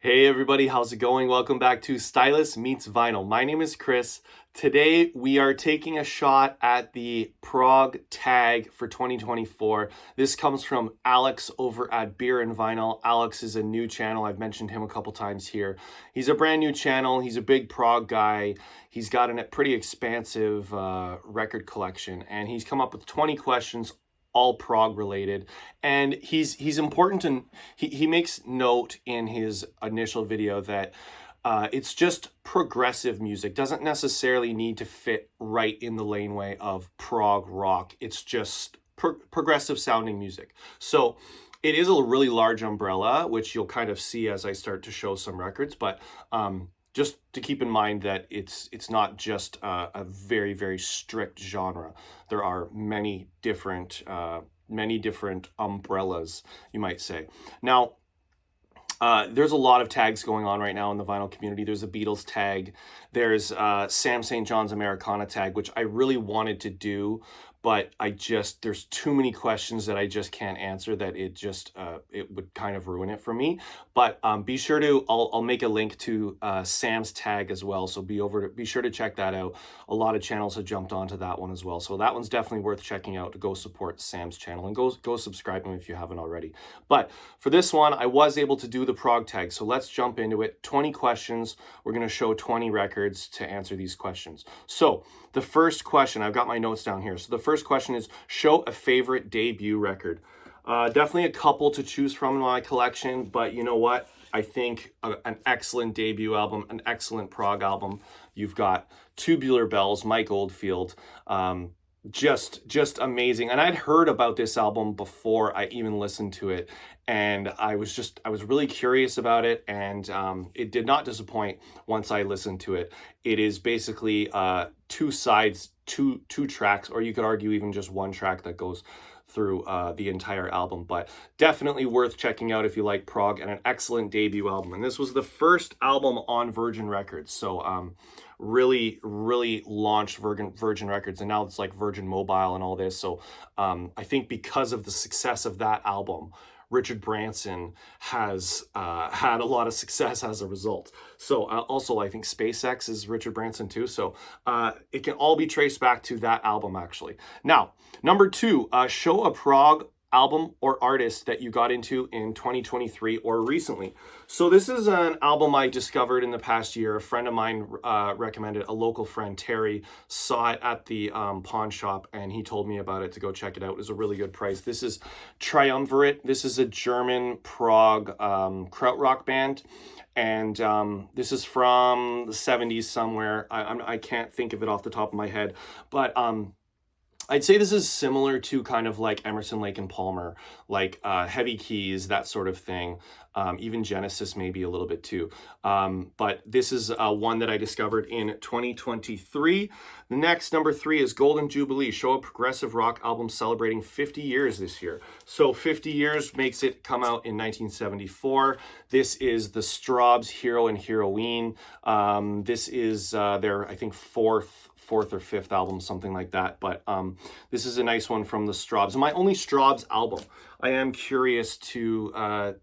Hey everybody, how's it going? Welcome back to Stylus Meets Vinyl. My name is Chris. Today we are taking a shot at the Prog Tag for 2024. This comes from Alex over at Beer and Vinyl. Alex is a new channel. I've mentioned him a couple times here. He's a brand new channel. He's a big prog guy. He's got a pretty expansive record collection, and he's come up with 20 questions all prog related, and he's important, and he makes note in his initial video that it's just progressive music, doesn't necessarily need to fit right in the laneway of prog rock. It's just progressive sounding music. So it is a really large umbrella, which you'll kind of see as I start to show some records, but just to keep in mind that it's not just a very, very strict genre. There are many different umbrellas, you might say. Now, there's a lot of tags going on right now in the vinyl community. There's a Beatles tag. There's Sam St. John's Americana tag, which I really wanted to do, but there's too many questions that I just can't answer that it would kind of ruin it for me. But be sure to, I'll make a link to Sam's tag as well. So be sure to check that out. A lot of channels have jumped onto that one as well. So that one's definitely worth checking out to go support Sam's channel, and go subscribe him if you haven't already. But for this one, I was able to do the Prog tag. So let's jump into it. 20 questions. We're going to show 20 records to answer these questions. So the first question, I've got my notes down here. So the first question is, show a favorite debut record. Definitely a couple to choose from in my collection, but you know what? I think an excellent debut album, an excellent prog album. You've got Tubular Bells, Mike Oldfield. Just amazing. And I'd heard about this album before I even listened to it, and I was really curious about it, and it did not disappoint once I listened to it. It is basically two sides, two tracks, or you could argue even just one track that goes through the entire album, but definitely worth checking out if you like prog, and an excellent debut album. And this was the first album on Virgin Records, so really launched Virgin Records, and now it's like Virgin Mobile and all this. So I think because of the success of that album, Richard Branson has had a lot of success as a result. So also, I think SpaceX is Richard Branson too. So it can all be traced back to that album, actually. Now, number two, show a prog album or artist that you got into in 2023 or recently. So this is an album I discovered in the past year. A friend of mine recommended, a local friend, Terry, saw it at the pawn shop, and he told me about it to go check it out. It was a really good price. This is Triumvirate. This is a German prog krautrock band, and this is from the 70s somewhere. I can't think of it off the top of my head, but I'd say this is similar to kind of like Emerson, Lake and Palmer, like heavy keys, that sort of thing. Even Genesis maybe a little bit too. But this is one that I discovered in 2023. The next, number three, is Golden Jubilee. Show a progressive rock album celebrating 50 years this year. So 50 years makes it come out in 1974. This is the Straubs' Hero and Heroine. This is their, I think, fourth or fifth album, something like that. But this is a nice one from the Straubs. My only Straubs album. I am curious to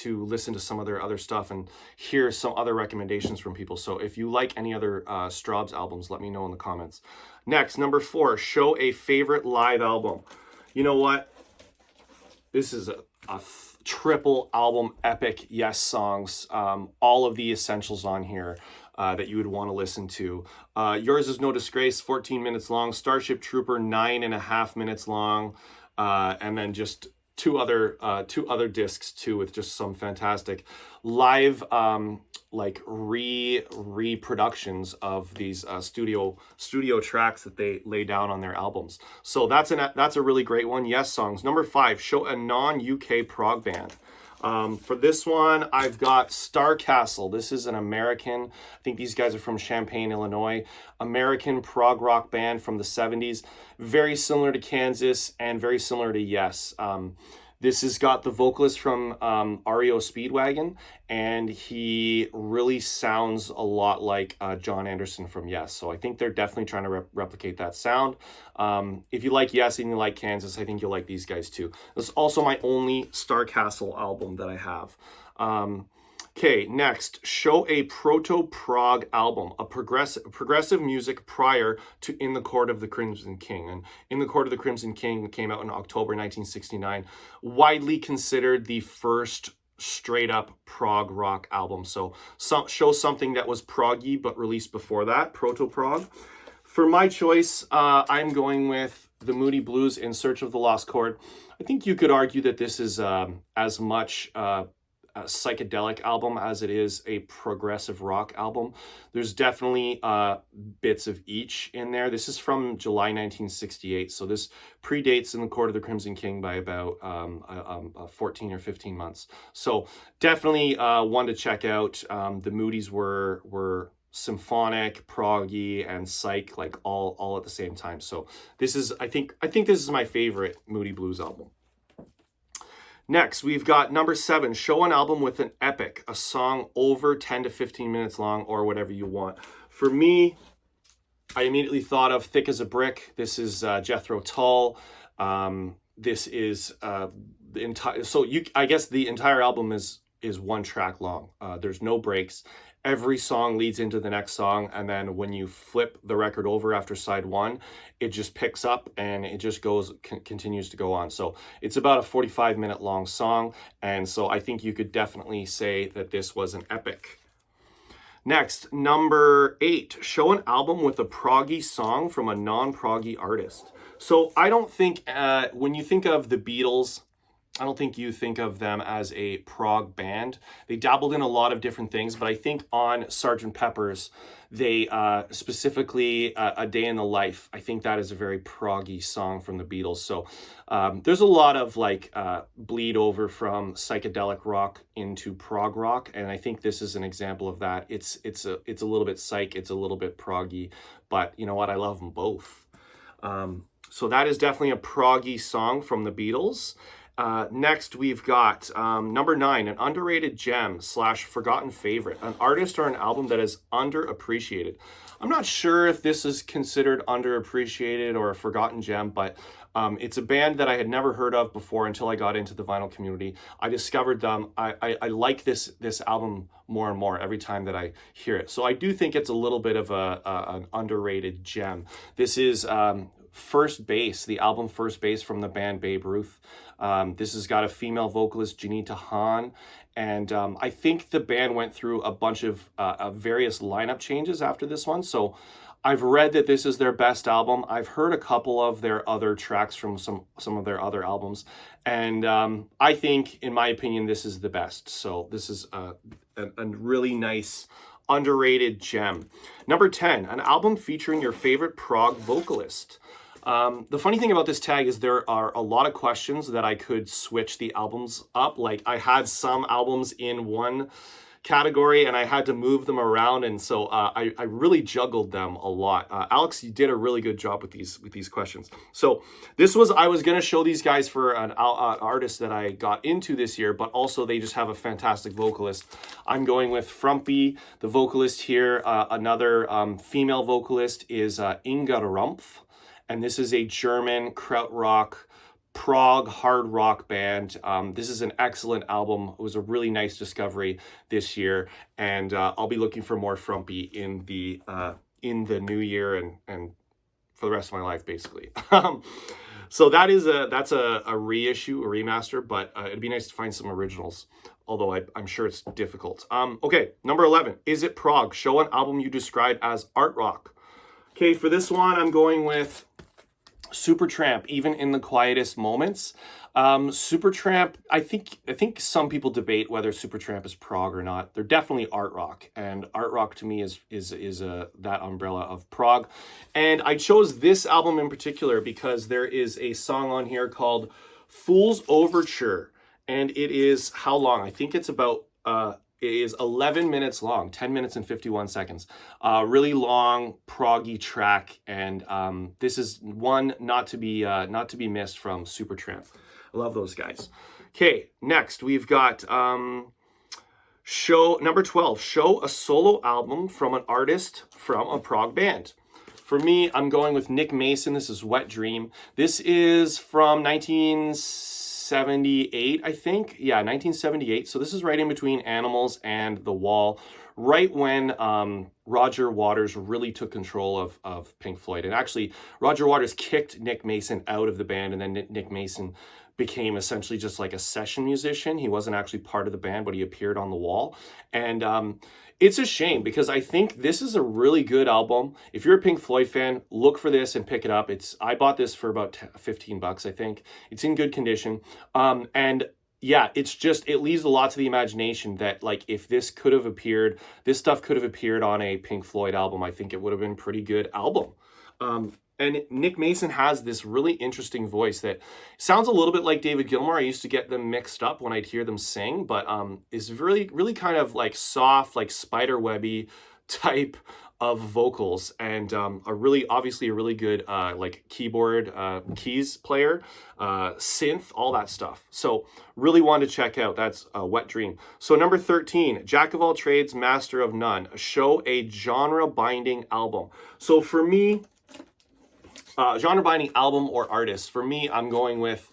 listen to some of their other stuff and hear some other recommendations from people. So if you like any other Straubs albums, let me know in the comments. Next, number four, show a favorite live album. You know what? This is a triple album epic. Yes songs. All of the essentials on here that you would want to listen to. Yours is No Disgrace, 14 minutes long. Starship Trooper, 9.5 minutes long. And then just two other discs too, with just some fantastic live like reproductions of these studio tracks that they lay down on their albums. So that's a really great one. Yes songs. Number five, show a non-UK prog band. For this one, I've got Starcastle. This is an American, I think these guys are from Champaign, Illinois, American prog rock band from the 70s. Very similar to Kansas and very similar to Yes. This has got the vocalist from REO Speedwagon, and he really sounds a lot like John Anderson from Yes. So I think they're definitely trying to replicate that sound. If you like Yes and you like Kansas, I think you'll like these guys too. This is also my only Starcastle album that I have. Okay, next, show a proto-prog album, a progressive music prior to In the Court of the Crimson King. And In the Court of the Crimson King came out in October 1969, widely considered the first straight up prog rock album. So show something that was proggy but released before that, proto-prog. For my choice, I'm going with the Moody Blues, In Search of the Lost Chord. I think you could argue that this is as much a psychedelic album as it is a progressive rock album. There's definitely bits of each in there. This is from July 1968, so this predates In the Court of the Crimson King by about 14 or 15 months. So definitely one to check out. The Moody's were symphonic, proggy, and psych, like all at the same time. So this is, I think this is my favorite Moody Blues album. Next, we've got number 7, show an album with an epic, a song over 10 to 15 minutes long or whatever you want. For me, I immediately thought of Thick as a Brick. This is Jethro Tull. This is the entire, I guess the entire album is 1 track long. There's no breaks. Every song leads into the next song, and then when you flip the record over after side 1, it just picks up and it just continues to go on. So it's about a 45-minute long song, and so I think you could definitely say that this was an epic. Next, number 8, show an album with a proggy song from a non-proggy artist. So I don't think, when you think of the Beatles, I don't think you think of them as a prog band. They dabbled in a lot of different things, but I think on Sgt. Pepper's, they specifically A Day in the Life, I think that is a very proggy song from the Beatles. So there's a lot of like bleed over from psychedelic rock into prog rock, and I think this is an example of that. It's a little bit psych, it's a little bit proggy, but you know what? I love them both. So that is definitely a proggy song from the Beatles. Next, we've got number 9, an underrated gem / forgotten favorite, an artist or an album that is underappreciated. I'm not sure if this is considered underappreciated or a forgotten gem, but it's a band that I had never heard of before until I got into the vinyl community. I discovered them. I like this album more and more every time that I hear it. So I do think it's a little bit of an underrated gem. This is First Base, the album First Base from the band Babe Ruth. This has got a female vocalist, Janita Hahn, and I think the band went through a bunch of various lineup changes after this one. So I've read that this is their best album. I've heard a couple of their other tracks from some of their other albums, and I think, in my opinion, this is the best. So this is a really nice underrated gem. Number 10, an album featuring your favorite prog vocalist. The funny thing about this tag is there are a lot of questions that I could switch the albums up. Like I had some albums in one category and I had to move them around, and so I really juggled them a lot. Alex, you did a really good job with these questions. So I was going to show these guys for an artist that I got into this year, but also they just have a fantastic vocalist. I'm going with Frumpy, the vocalist here. Another female vocalist is Inga Rumpf. And this is a German krautrock, prog hard rock band. This is an excellent album. It was a really nice discovery this year, and I'll be looking for more Frumpy in the new year and for the rest of my life, basically. So that's a reissue, a remaster, but it'd be nice to find some originals, although I'm sure it's difficult. Okay, number 11, is it prog? Show an album you describe as art rock. Okay, for this one, I'm going with Supertramp, Even in the Quietest Moments. Supertramp, I think some people debate whether Supertramp is prog or not. They're definitely art rock, and art rock to me is that umbrella of prog. And I chose this album in particular because there is a song on here called Fool's Overture, and it is how long? I think it's about it is 11 minutes long, 10 minutes and 51 seconds. Really long, proggy track, and this is one not to be missed from Supertramp. I love those guys. Okay, next we've got number 12. Show a solo album from an artist from a prog band. For me, I'm going with Nick Mason. This is Wet Dream. This is from 19 1978, I think. Yeah, 1978. So this is right in between Animals and The Wall, right when Roger Waters really took control of Pink Floyd. And actually, Roger Waters kicked Nick Mason out of the band, and then Nick Mason became essentially just like a session musician. He wasn't actually part of the band, but he appeared on The Wall. And it's a shame because I think this is a really good album. If you're a Pink Floyd fan, look for this and pick it up. I bought this for about 15 bucks, I think. It's in good condition. And yeah, it leaves a lot to the imagination that, like, if this stuff could have appeared on a Pink Floyd album, I think it would have been a pretty good album. And Nick Mason has this really interesting voice that sounds a little bit like David Gilmour. I used to get them mixed up when I'd hear them sing, but is really, really kind of like soft, like spiderwebby type of vocals, and obviously a really good like keyboard keys player, synth, all that stuff. So really wanted to check out. That's Wet Dream. So number 13, Jack of All Trades, Master of None. Show a genre-binding album. So for me, genre-binding album or artist. For me, I'm going with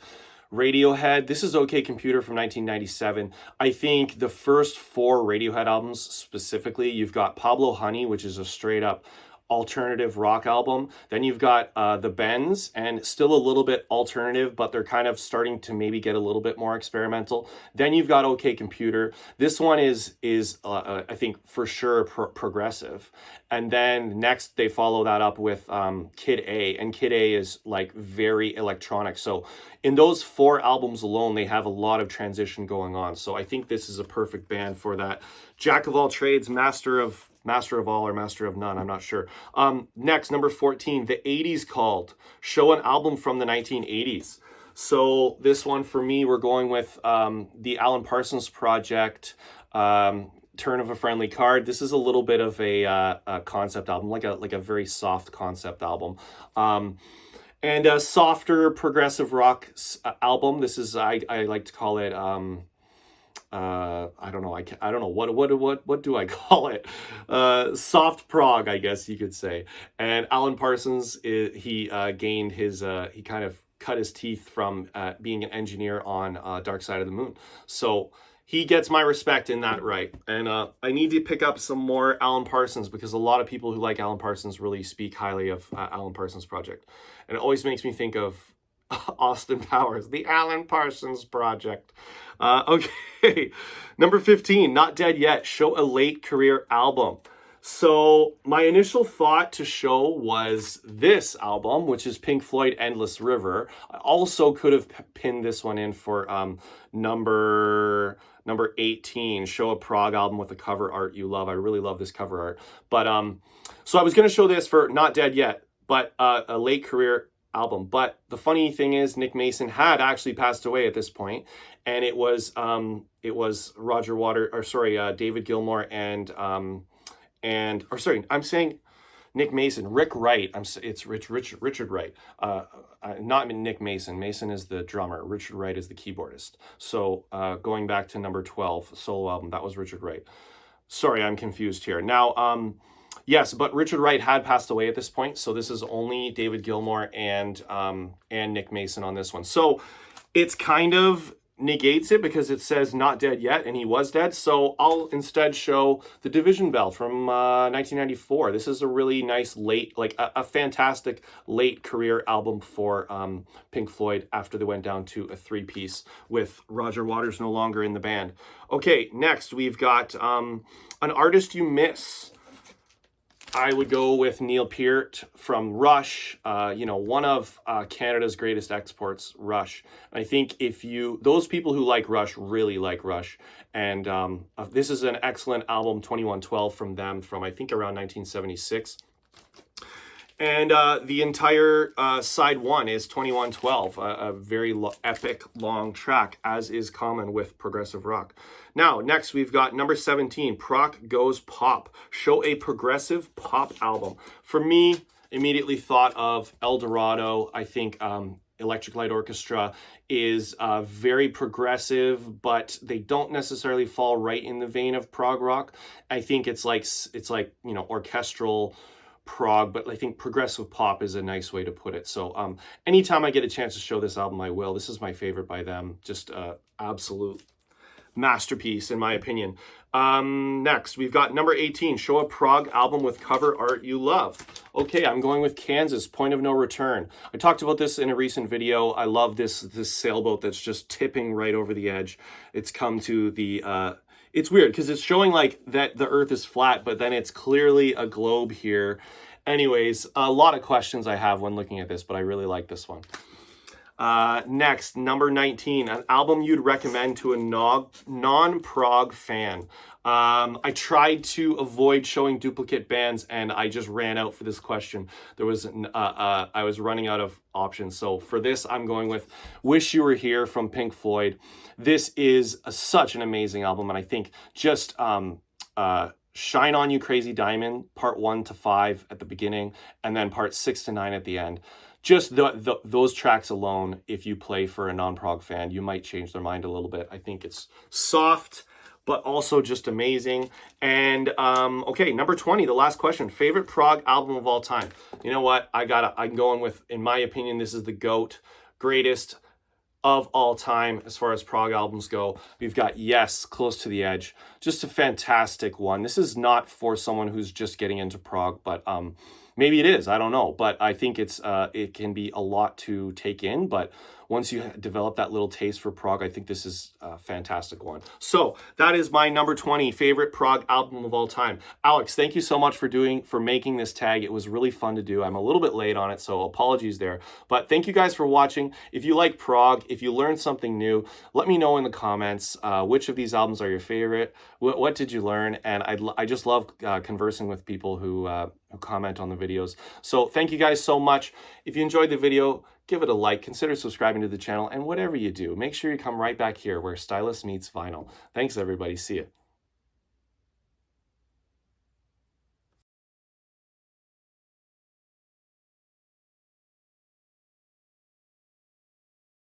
Radiohead. This is OK Computer from 1997. I think the first 4 Radiohead albums specifically, you've got Pablo Honey, which is a straight up alternative rock album. Then you've got The Bends, and still a little bit alternative, but they're kind of starting to maybe get a little bit more experimental. Then you've got OK Computer. This one is I think for sure progressive. And then next they follow that up with Kid A, and Kid A is like very electronic. So in those 4 albums alone, they have a lot of transition going on. So I think this is a perfect band for that. Jack of all trades, master of all, or master of none, I'm not sure. Next, number 14, The 80s Called. Show an album from the 1980s. So this one for me, we're going with the Alan Parsons Project, Turn of a Friendly Card. This is a little bit of a concept album, like a very soft concept album. And a softer progressive rock album. This is, I like to call it, I don't know. I don't know what do I call it? Soft prog, I guess you could say. And Alan Parsons, he gained his, he kind of cut his teeth from being an engineer on Dark Side of the Moon. So he gets my respect in that right. And I need to pick up some more Alan Parsons, because a lot of people who like Alan Parsons really speak highly of Alan Parsons Project. And it always makes me think of Austin Powers, the Alan Parsons Project. Okay, number 15, Not Dead Yet. Show a late career album. So my initial thought to show was this album, which is Pink Floyd, Endless River. I also could have pinned this one in for number 18, Show a prog album with the cover art you love. I really love this cover art. But so I was going to show this for Not Dead Yet, but a late career album. But the funny thing is, Nick Mason had actually passed away at this point, and it was Roger Waters, or sorry, David Gilmour I'm saying Nick Mason, Rick Wright. It's Richard Wright. Not Nick Mason. Mason is the drummer. Richard Wright is the keyboardist. So going back to number 12, solo album, that was Richard Wright. Sorry, I'm confused here. Now, yes, but Richard Wright had passed away at this point, so this is only David Gilmour and Nick Mason on this one. So it's kind of negates it because it says Not Dead Yet, and he was dead. So I'll instead show The Division Bell from 1994. This is a really nice late, like a fantastic late career album for Pink Floyd after they went down to a 3-piece with Roger Waters no longer in the band. Okay, next we've got An Artist You Miss. I would go with Neil Peart from Rush, one of Canada's greatest exports, Rush. I think those people who like Rush really like Rush. And this is an excellent album, 2112 from them, from I think around 1976. And the entire side 1 is 2112, a very epic long track, as is common with progressive rock. Now, next we've got number 17, Proc Goes Pop. Show a progressive pop album. For me, immediately thought of El Dorado. I think Electric Light Orchestra is very progressive, but they don't necessarily fall right in the vein of prog rock. I think it's like orchestral prog, but I think progressive pop is a nice way to put it. So anytime I get a chance to show this album, I will. This is my favorite by them. Just absolute masterpiece in my opinion. Next, we've got number 18, show a prog album with cover art you love. Okay, I'm going with Kansas, Point of No Return. I talked about this in a recent video. I love this sailboat that's just tipping right over the edge. It's come to the, it's weird because it's showing like that the earth is flat, but then it's clearly a globe here. Anyways, a lot of questions I have when looking at this, but I really like this one. Next, number 19, an album you'd recommend to a non-prog fan. I tried to avoid showing duplicate bands and I just ran out for this question. There was, I was running out of options. So for this, I'm going with Wish You Were Here from Pink Floyd. This is such an amazing album. And I think just, Shine On You Crazy Diamond, part 1 to 5 at the beginning, and then part 6 to 9 at the end. Just those tracks alone, if you play for a non-prog fan, you might change their mind a little bit. I think it's soft, but also just amazing. And okay, number 20, the last question. Favorite prog album of all time? You know what? I'm going with, in my opinion, this is the GOAT, greatest of all time as far as prog albums go. We've got Yes, Close to the Edge. Just a fantastic one. This is not for someone who's just getting into prog, but maybe it is, I don't know. But I think it can be a lot to take in. But once you develop that little taste for prog, I think this is a fantastic one. So that is my number 20 favorite prog album of all time. Alex, thank you so much for making this tag. It was really fun to do. I'm a little bit late on it, so apologies there. But thank you guys for watching. If you like prog, if you learned something new, let me know in the comments which of these albums are your favorite. What did you learn? And I just love conversing with people who comment on the videos. So thank you guys so much. If you enjoyed the video, give it a like, consider subscribing to the channel, and whatever you do, make sure you come right back here where Stylus meets vinyl. Thanks everybody, see ya.